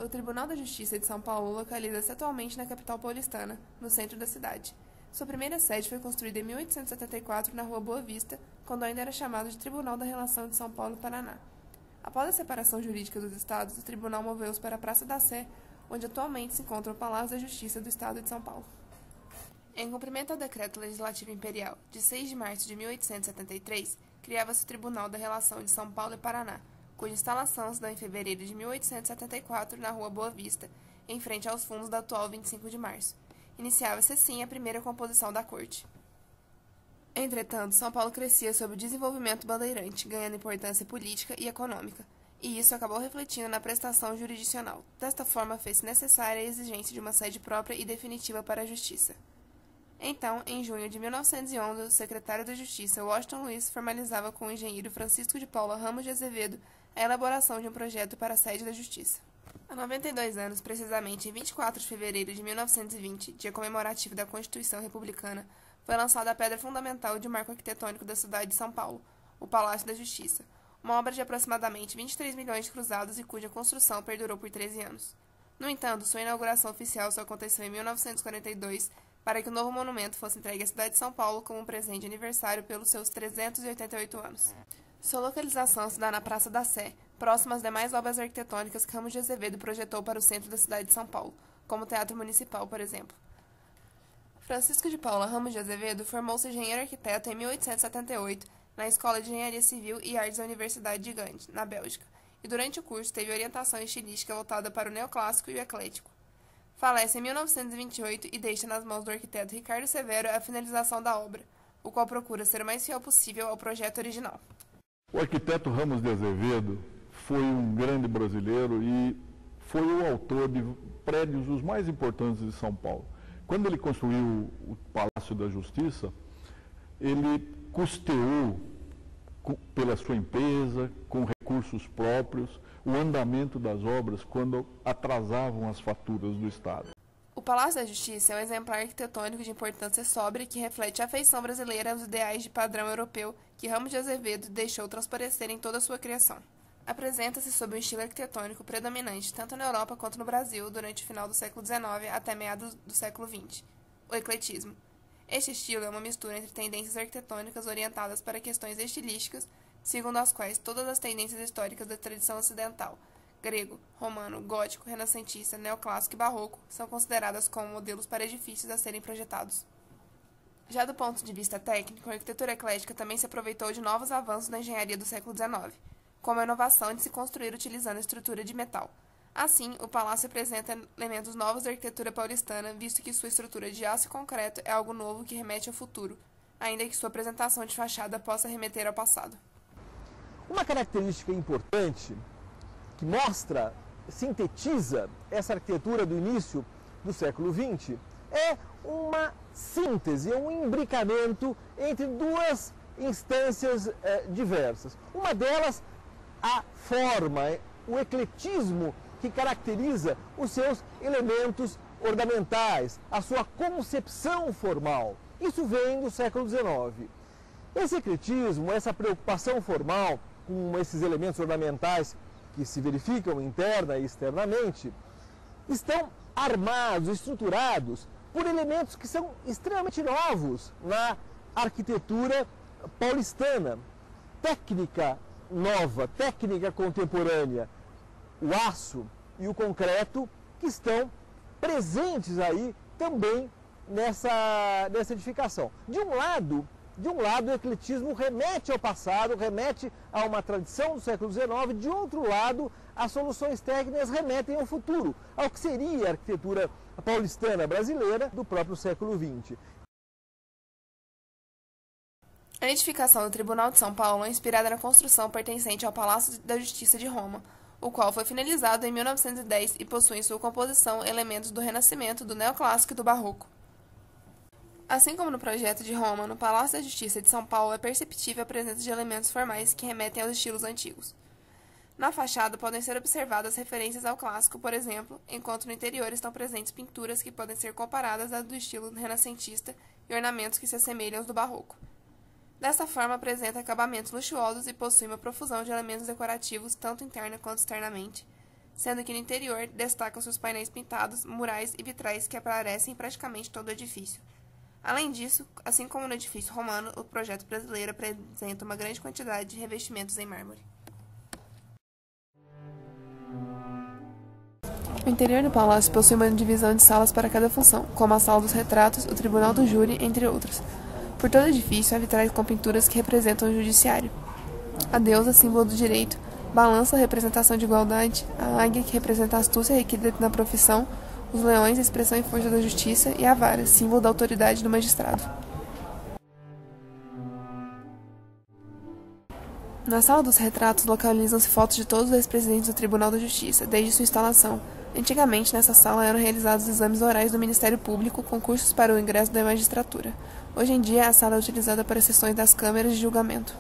O Tribunal da Justiça de São Paulo localiza-se atualmente na capital paulistana, no centro da cidade. Sua primeira sede foi construída em 1874 na Rua Boa Vista, quando ainda era chamado de Tribunal da Relação de São Paulo e Paraná. Após a separação jurídica dos estados, o tribunal moveu-se para a Praça da Sé, onde atualmente se encontra o Palácio da Justiça do Estado de São Paulo. Em cumprimento ao Decreto Legislativo Imperial de 6 de março de 1873, criava-se o Tribunal da Relação de São Paulo e Paraná, cuja instalação se dá em fevereiro de 1874 na Rua Boa Vista, em frente aos fundos da atual 25 de março. Iniciava-se assim a primeira composição da Corte. Entretanto, São Paulo crescia sob o desenvolvimento bandeirante, ganhando importância política e econômica, e isso acabou refletindo na prestação jurisdicional. Desta forma, fez-se necessária a exigência de uma sede própria e definitiva para a Justiça. Então, em junho de 1911, o secretário da Justiça, Washington Luiz, formalizava com o engenheiro Francisco de Paula Ramos de Azevedo a elaboração de um projeto para a sede da Justiça. Há 92 anos, precisamente em 24 de fevereiro de 1920, dia comemorativo da Constituição Republicana, foi lançada a pedra fundamental de um marco arquitetônico da cidade de São Paulo, o Palácio da Justiça, uma obra de aproximadamente 23 milhões de cruzados e cuja construção perdurou por 13 anos. No entanto, sua inauguração oficial só aconteceu em 1942, para que o novo monumento fosse entregue à cidade de São Paulo como um presente de aniversário pelos seus 388 anos. Sua localização se dá na Praça da Sé, próxima às demais obras arquitetônicas que Ramos de Azevedo projetou para o centro da cidade de São Paulo, como o Teatro Municipal, por exemplo. Francisco de Paula Ramos de Azevedo formou-se engenheiro arquiteto em 1878 na Escola de Engenharia Civil e Artes da Universidade de Gand, na Bélgica, e durante o curso teve orientação estilística voltada para o neoclássico e o eclético. Falece em 1928 e deixa nas mãos do arquiteto Ricardo Severo a finalização da obra, o qual procura ser o mais fiel possível ao projeto original. O arquiteto Ramos de Azevedo foi um grande brasileiro e foi o autor de prédios os mais importantes de São Paulo. Quando ele construiu o Palácio da Justiça, ele custeou pela sua empresa, com recursos próprios, o andamento das obras quando atrasavam as faturas do Estado. O Palácio da Justiça é um exemplar arquitetônico de importância sóbria que reflete a feição brasileira aos ideais de padrão europeu que Ramos de Azevedo deixou transparecer em toda a sua criação. Apresenta-se sob um estilo arquitetônico predominante tanto na Europa quanto no Brasil durante o final do século XIX até meados do século XX, o ecletismo. Este estilo é uma mistura entre tendências arquitetônicas orientadas para questões estilísticas, segundo as quais todas as tendências históricas da tradição ocidental, grego, romano, gótico, renascentista, neoclássico e barroco, são consideradas como modelos para edifícios a serem projetados. Já do ponto de vista técnico, a arquitetura eclética também se aproveitou de novos avanços na engenharia do século XIX, como a inovação de se construir utilizando estrutura de metal. Assim, o palácio apresenta elementos novos da arquitetura paulistana, visto que sua estrutura de aço e concreto é algo novo que remete ao futuro, ainda que sua apresentação de fachada possa remeter ao passado. Uma característica importante que mostra, sintetiza essa arquitetura do início do século XX é uma síntese, um imbricamento entre duas instâncias diversas. Uma delas, a forma, o ecletismo que caracteriza os seus elementos ornamentais, a sua concepção formal. Isso vem do século XIX. Esse ecletismo, essa preocupação formal com esses elementos ornamentais que se verificam interna e externamente, estão armados, estruturados por elementos que são extremamente novos na arquitetura paulistana. Técnica nova, técnica contemporânea, o aço e o concreto que estão presentes aí também nessa edificação. De um lado, o ecletismo remete ao passado, remete a uma tradição do século XIX, de outro lado, as soluções técnicas remetem ao futuro, ao que seria a arquitetura paulistana brasileira do próprio século XX. A edificação do Tribunal de São Paulo é inspirada na construção pertencente ao Palácio da Justiça de Roma, o qual foi finalizado em 1910 e possui em sua composição elementos do Renascimento, do Neoclássico e do Barroco. Assim como no projeto de Roma, no Palácio da Justiça de São Paulo é perceptível a presença de elementos formais que remetem aos estilos antigos. Na fachada podem ser observadas referências ao clássico, por exemplo, enquanto no interior estão presentes pinturas que podem ser comparadas às do estilo renascentista e ornamentos que se assemelham aos do barroco. Desta forma, apresenta acabamentos luxuosos e possui uma profusão de elementos decorativos, tanto interna quanto externamente, sendo que no interior destacam-se os painéis pintados, murais e vitrais que aparecem em praticamente todo o edifício. Além disso, assim como no edifício romano, o projeto brasileiro apresenta uma grande quantidade de revestimentos em mármore. O interior do palácio possui uma divisão de salas para cada função, como a sala dos retratos, o tribunal do júri, entre outras. Por todo o edifício há vitrais com pinturas que representam o judiciário. A deusa, símbolo do direito, balança, representação de igualdade, a águia, que representa a astúcia requerida na profissão, os leões, expressão e força da justiça, e a vara, símbolo da autoridade do magistrado. Na sala dos retratos localizam-se fotos de todos os ex-presidentes do Tribunal da Justiça, desde sua instalação. Antigamente, nessa sala eram realizados exames orais do Ministério Público, concursos para o ingresso da magistratura. Hoje em dia, a sala é utilizada para sessões das câmeras de julgamento.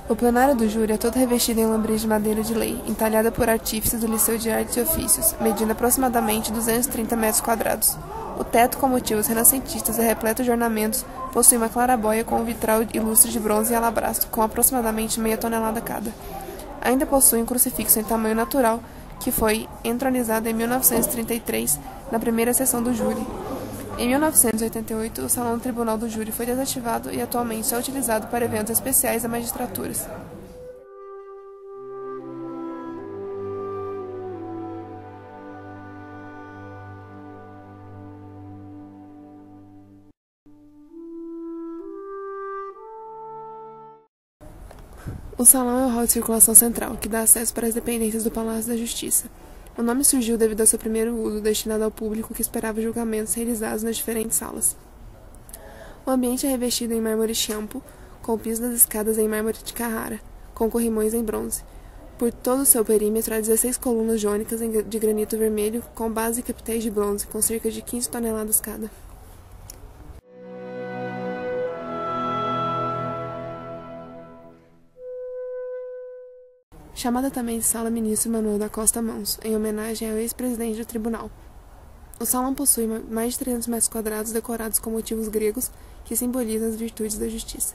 O plenário do júri é todo revestido em lambrês de madeira de lei, entalhada por artífices do Liceu de Artes e Ofícios, medindo aproximadamente 230 metros quadrados. O teto, com motivos renascentistas e repleto de ornamentos, possui uma claraboia com um vitral ilustre de bronze e alabastro, com aproximadamente meia tonelada cada. Ainda possui um crucifixo em tamanho natural, que foi entronizado em 1933, na primeira sessão do júri. Em 1988, o Salão do Tribunal do Júri foi desativado e atualmente é utilizado para eventos especiais da magistratura. O salão é o hall de circulação central, que dá acesso para as dependências do Palácio da Justiça. O nome surgiu devido ao seu primeiro uso, destinado ao público que esperava julgamentos realizados nas diferentes salas. O ambiente é revestido em mármore Chiampo, com o piso das escadas em mármore de Carrara, com corrimões em bronze. Por todo o seu perímetro há 16 colunas jônicas de granito vermelho, com base e capitéis de bronze, com cerca de 15 toneladas cada. Chamada também de Sala Ministro Manuel da Costa Mãos, em homenagem ao ex-presidente do tribunal. O salão possui mais de 300 metros quadrados decorados com motivos gregos que simbolizam as virtudes da justiça.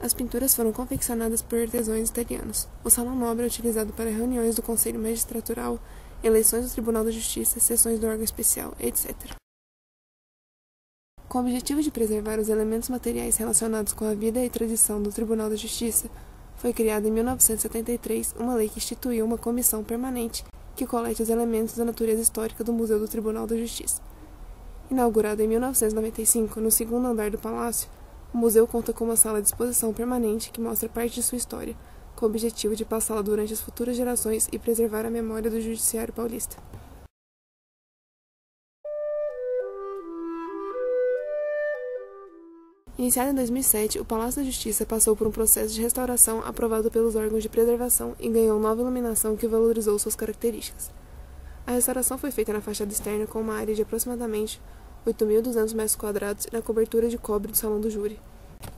As pinturas foram confeccionadas por artesãos italianos. O salão nobre é utilizado para reuniões do Conselho Magistratural, eleições do Tribunal da Justiça, sessões do órgão especial, etc. Com o objetivo de preservar os elementos materiais relacionados com a vida e tradição do Tribunal da Justiça, foi criada em 1973 uma lei que instituiu uma comissão permanente que colete os elementos da natureza histórica do Museu do Tribunal da Justiça. Inaugurado em 1995, no segundo andar do Palácio, o museu conta com uma sala de exposição permanente que mostra parte de sua história, com o objetivo de passá-la durante as futuras gerações e preservar a memória do Judiciário paulista. Iniciado em 2007, o Palácio da Justiça passou por um processo de restauração aprovado pelos órgãos de preservação e ganhou nova iluminação que valorizou suas características. A restauração foi feita na fachada externa com uma área de aproximadamente 8.200 metros quadrados e na cobertura de cobre do Salão do Júri.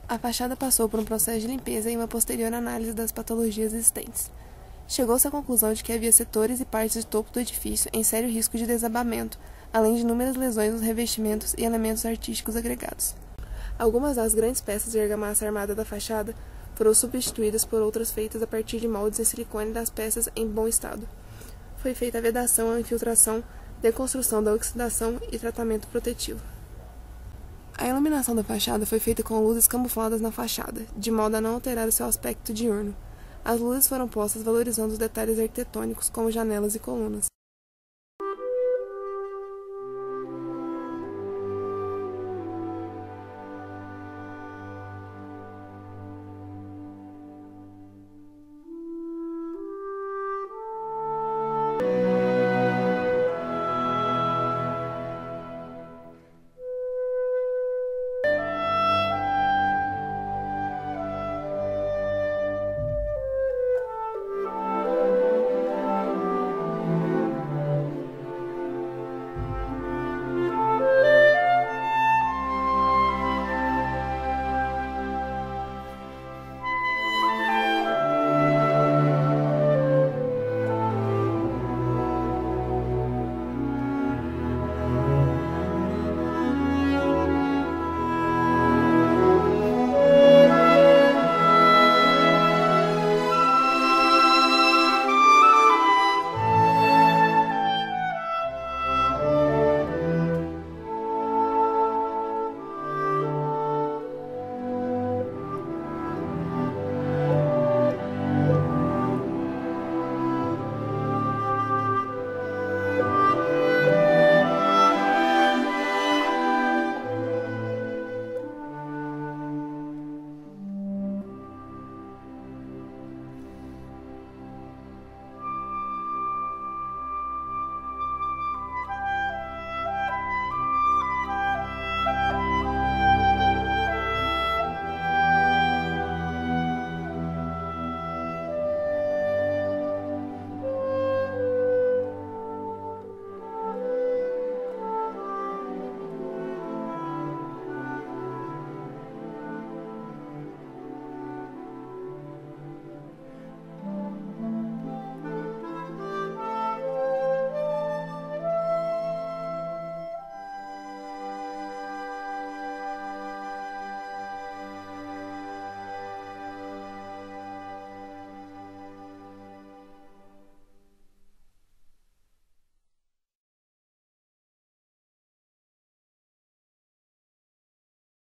A fachada passou por um processo de limpeza e uma posterior análise das patologias existentes. Chegou-se à conclusão de que havia setores e partes de topo do edifício em sério risco de desabamento, além de inúmeras lesões nos revestimentos e elementos artísticos agregados. Algumas das grandes peças de argamassa armada da fachada foram substituídas por outras feitas a partir de moldes em silicone das peças em bom estado. Foi feita a vedação, a infiltração, deconstrução da oxidação e tratamento protetivo. A iluminação da fachada foi feita com luzes camufladas na fachada, de modo a não alterar o seu aspecto diurno. As luzes foram postas valorizando os detalhes arquitetônicos, como janelas e colunas.